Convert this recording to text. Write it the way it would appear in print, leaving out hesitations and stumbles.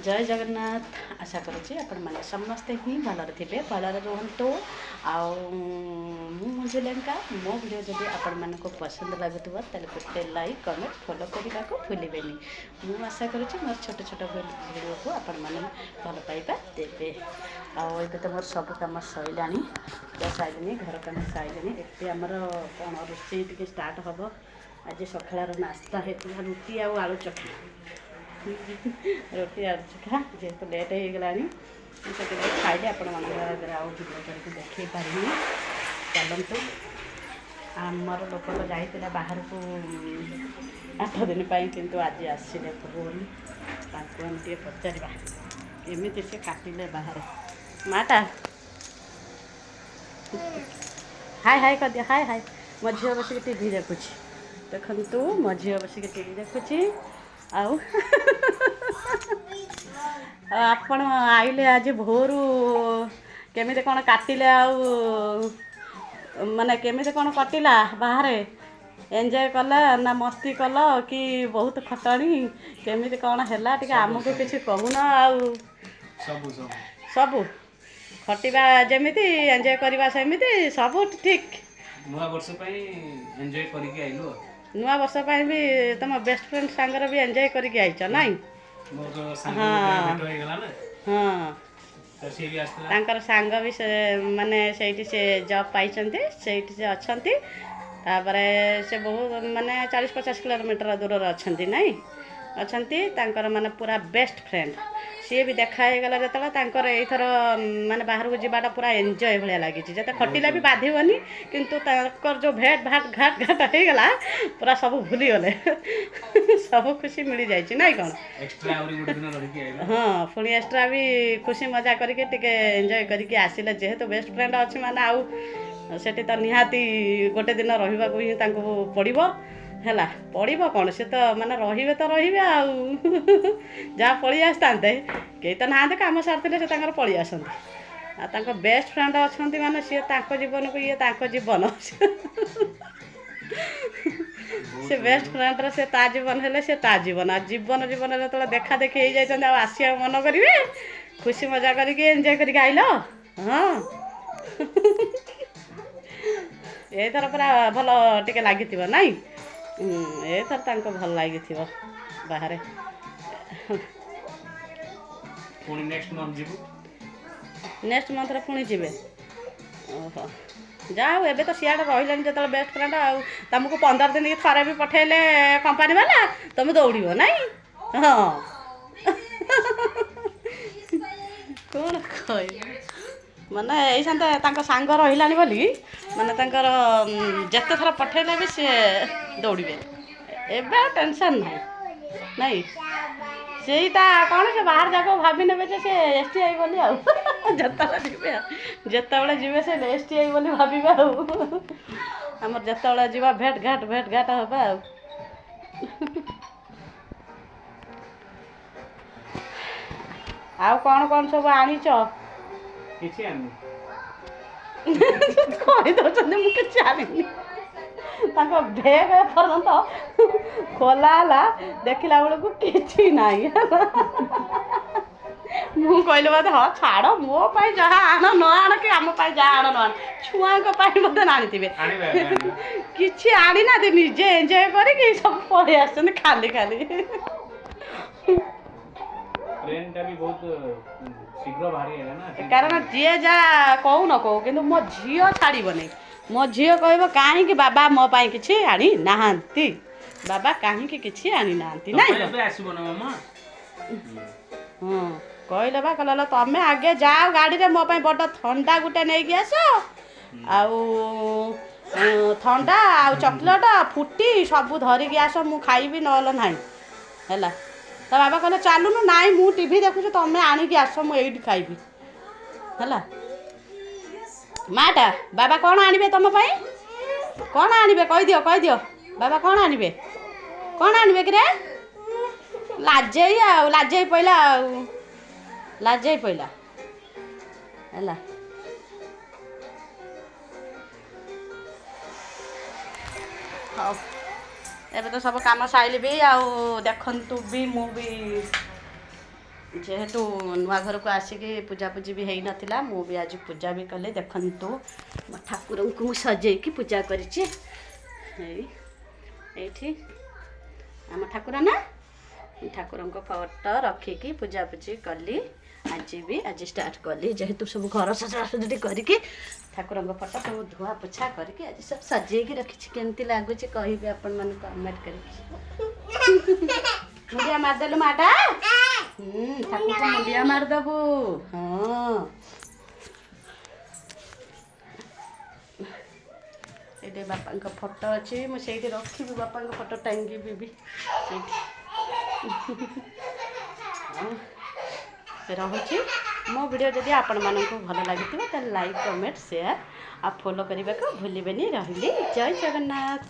जय जगन्नाथ। आशा करुँच आपण मैंने समस्ते ही भलरे थे भलरे रुहतु। आजुलेंका मो भिडियो जब आपण मानक पसंद लगुव तेल गोटे लाइक कमेंट फॉलो करने को भूलें। मुझे आशा करुँच मोर छोट छोट भिडियो को आपण मैंने भल पाइबा देवे। आगे तो मोर सब कम सैला सारे घर कम सारे ये आमर कौन रोषे टे स्टार्ट हम। आज सकाळ नास्ता होता रुटी आलू चखा रोटी आलू चखा जेहेतु लेट हो गला से खाइले आपण मान आउ भिडियो करके देखे पारि। चलतु आमर लोक तो जाइए बाहर को 8 दिन किंतु आज आसिले भोर आम टे पचारा एमती से काटिले बाहर माटा हाय हाय कर दिया हाय हाय। मो झील बस टीवी देखुची देखु मो झील बस टीवी देखुची आपण आइले आज भोर केमी कौन काटिले माने केमी कौन कटिला बाहर एंजॉय कला ना मस्ती कल कि बहुत खटणी केमी कौन है टे आमको किसी कहून सब सब खटिबा जमिति एंजॉय करवा सेमिति सब ठीक। नुआ वर्ष एंजॉय करके आइलु नुआ वर्ष भी तुम बेस्ट फ्रेंड सांगर भी एंजॉय करके आइछ नाई। हाँ तांकर सांग भी से माने से जॉब पाई से अच्छी तापर से बहुत माने 40-50 किलोमीटर दूर अच्छा नाई अच्छा माने पूरा बेस्ट फ्रेंड सी भी देखागला जो यथर माने बाहर को जावाटा पूरा एंजॉय भाया लगी जिते खटिले भी बाधीबनी किंतु जो भेट भाट घाट घाट हो गला पूरा सब भूली गले सब खुशी मिल जाए ना कौन हाँ पुणी एक्सट्रा भी खुशी मजा करके एंजॉय करके आसिले जेहेतु बेस्ट फ्रेंड अच्छी माने आउ सेठी तो निहाती गोटे दिन रहा ही पड़ो है पड़ो कौन से तो माने रे तो रे जहाँ पलि आसता कई तो ना कम सारे से पलि आसती बेस्ट फ्रेंड अच्छा माने सी जीवन को ये जीवन से बेस्ट फ्रेंड से ता जीवन हेले से ता जीवन आ जीवन जीवन जो देखा देखी हो जाते आसिया मन करेंगे खुशी मजा करके एंजॉय करके आइल। हाँ एथर पूरा भल टिके लगी नाई एथर भल लगी बाहर नेक्स्ट मंथ रे पुणी जीवे। ओहो जाओ एबे तो सियाड़े रही जो बेस्ट फ्रेंड तुमको 15 दिन की थरे भी पठेले कंपनी वाला तुम दौड़ो नाई। हाँ कौन कह माने यही सांग रही बोली माने जिते थर पठेले भी सी दौड़े एबे टेंशन नहीं सेटा कौन से बाहर जाक भाभी ने से एस टी आई बोली जिते जीवे से एस टी आई बोली भावे आमर जिते जा भेट घाट हवा आउ कौन कौन सब आनीच कही दौरान मुझे आनी बेग पर्यंत खोला देखला बेलू कि ना मु कहले बोधे हाँ छाड़ मो जहाँ आण न आण कि आम जहाँ आण न आण छुआ बोधे आनीथे कि आनी ना निजे एंजॉय कर सब पलि आस खाली खाली कारण जी जा कहू न कहू कि मो झी छाड़बनी मो झी कह कहीं बाबा मो कि आनी ना बाबा कहीं कि आनी ना हाँ कहले बा कहल तमें आगे जाओ गाड़ी रे मो बड़ ठंडा गुटे नहीं आस ठंडा आ चॉकलेट फुटी सब धरिकी आस मु खाइबी नल ना है तो बाबा कहले चलुनु नाई मु टीवी देखुछु तमें आणिकी आस मुझे खाइबी है माटा बाबा कौन आनिबे तुम कौन आनिबे कह दियो बाबा कौन आनिबे कि रे लाजे पहला है हाँ एबे तो सब काम साइल भी देखु भी मु भी ଯେହେତୁ ନୂଆ ଘରକୁ ଆସିକି ପୂଜାପୂଜି ବି ହେଇନଥିଲା, ମୁଁ ବି ଆଜି ପୂଜା ବି କଲି। ଦେଖନ୍ତୁ ମୋ ଠାକୁରଙ୍କୁ ମୁଁ ସଜେଇକି ପୂଜା କରିଛି। ଏଇଠି ଆମ ଠାକୁର ନା, ଠାକୁରଙ୍କ ଫଟୋ ରଖିକି ପୂଜାପୂଜି କଲି। ଆଜି ଷ୍ଟାର୍ଟ କଲି, ଯେହେତୁ ସବୁ ଘର ସଜାସଜି କରିକି ଠାକୁରଙ୍କ ଫଟୋ ସବୁ ଧୁଆ ପୋଛା କରିକି ଆଜି ସବୁ ସଜେଇକି ରଖିଛି। କେମିତି ଲାଗୁଛି କହିବେ ଆପଣମାନେ କମେଣ୍ଟ କରିକି। ମୁଣ୍ଡିଆ ମାରିଦେଲୁ ମାଟା, ଠାକୁରଙ୍କୁ ମୁଣ୍ଡିଆ ମାରିଦେବୁ। ହଁ, ଏଇଠି ବାପାଙ୍କ ଫଟୋ ଅଛି, ମୁଁ ସେଇଠି ରଖିବି ବାପାଙ୍କ ଫଟୋ ଟାଙ୍ଗିବି ବି ସେଇଠି। ରହୁଛି। ମୋ ଭିଡ଼ିଓ ଯଦି ଆପଣମାନଙ୍କୁ ଭଲ ଲାଗିଥିବ ତାହେଲେ ଲାଇକ୍, କମେଣ୍ଟ, ସେୟାର ଆଉ ଫଲୋ କରିବାକୁ ଭୁଲିବେନି। ରହିଲି, ଜୟ ଜଗନ୍ନାଥ।